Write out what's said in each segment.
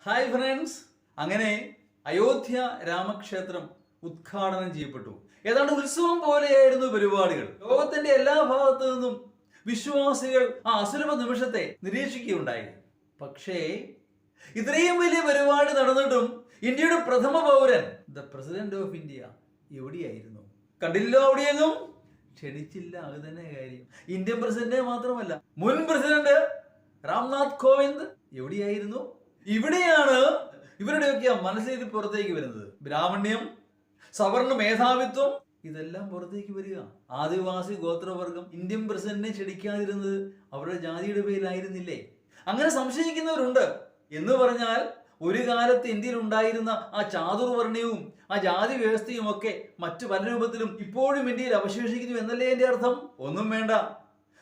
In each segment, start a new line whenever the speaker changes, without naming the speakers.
Hi friends, അങ്ങനെ അയോധ്യ രാമക്ഷേത്രം ഉദ്ഘാടനം ചെയ്യപ്പെട്ടു. ഏതാണ്ട് ഉത്സവം പോലെയായിരുന്നു പരിപാടികൾ. ലോകത്തിന്റെ എല്ലാ ഭാഗത്തു നിന്നും വിശ്വാസികൾ ആ അസുലഭ നിമിഷത്തെ നിരീക്ഷിക്കുകയുണ്ടായി. പക്ഷേ ഇത്രയും വലിയ പരിപാടി നടന്നിട്ടും ഇന്ത്യയുടെ പ്രഥമ പൗരൻ ദ പ്രസിഡന്റ് ഓഫ് ഇന്ത്യ എവിടെയായിരുന്നു? കണ്ടില്ലോ, അവിടെയെങ്ങും ക്ഷണിച്ചില്ല. അത് തന്നെ കാര്യം. ഇന്ത്യൻ പ്രസിഡന്റ് മാത്രമല്ല, മുൻ പ്രസിഡന്റ് രാംനാഥ് കോവിന്ദ് എവിടെയായിരുന്നു? ഇവിടെയാണ് ഇവരുടെയൊക്കെ മനസ്സിൽ പുറത്തേക്ക് വരുന്നത്. ബ്രാഹ്മണ്യം, സവർണ മേധാവിത്വം, ഇതെല്ലാം പുറത്തേക്ക് വരിക. ആദിവാസി ഗോത്രവർഗം ഇന്ത്യൻ പ്രസിഡന്റിനെ ക്ഷണിക്കാതിരുന്നത് അവരുടെ ജാതിയുടെ പേരിലായിരുന്നില്ലേ? അങ്ങനെ സംശയിക്കുന്നവരുണ്ട്. എന്ന് പറഞ്ഞാൽ ഒരു കാലത്ത് ഇന്ത്യയിൽ ഉണ്ടായിരുന്ന ആ ചാതുർവർണ്ണയവും ആ ജാതി വ്യവസ്ഥയും ഒക്കെ മറ്റു പല രൂപത്തിലും ഇപ്പോഴും ഇന്ത്യയിൽ അവശേഷിക്കുന്നു എന്നല്ലേ എന്റെ അർത്ഥം? ഒന്നും വേണ്ട.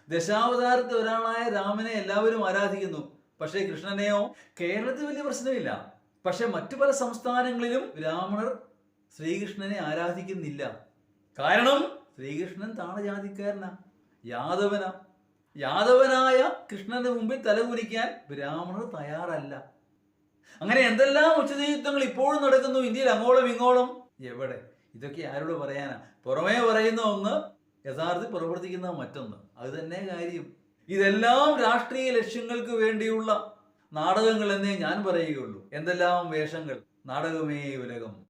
ദശാവതാരത്തിൽ ഒരാളായ രാമനെ എല്ലാവരും ആരാധിക്കുന്നു. പക്ഷേ കൃഷ്ണനെയോ? കേരളത്തിൽ വലിയ പ്രശ്നമില്ല. പക്ഷെ മറ്റു പല സംസ്ഥാനങ്ങളിലും ബ്രാഹ്മണർ ശ്രീകൃഷ്ണനെ ആരാധിക്കുന്നില്ല. കാരണം ശ്രീകൃഷ്ണൻ താണജാതിക്കാരനാ, യാദവനാ. യാദവനായ കൃഷ്ണന്റെ മുമ്പിൽ തലകുനിക്കാൻ ബ്രാഹ്മണർ തയ്യാറല്ല. അങ്ങനെ എന്തെല്ലാം ഉച്ചനീചിത്വങ്ങൾ ഇപ്പോഴും നടക്കുന്നു ഇന്ത്യയിൽ, അങ്ങോളം ഇങ്ങോളം. എവിടെ? ഇതൊക്കെ ആരോട് പറയാനാ? പുറമേ പറയുന്ന ഒന്ന്, യഥാർത്ഥത്തിൽ പ്രവർത്തിക്കുന്ന മറ്റൊന്ന്. അത് തന്നെ കാര്യം. ഇതെല്ലാം രാഷ്ട്രീയ ലക്ഷ്യങ്ങൾക്ക് വേണ്ടിയുള്ള നാടകങ്ങൾ എന്നേ ഞാൻ പറയുകയുള്ളൂ. എന്തെല്ലാം വേഷങ്ങൾ! നാടകമേ ഉലകം.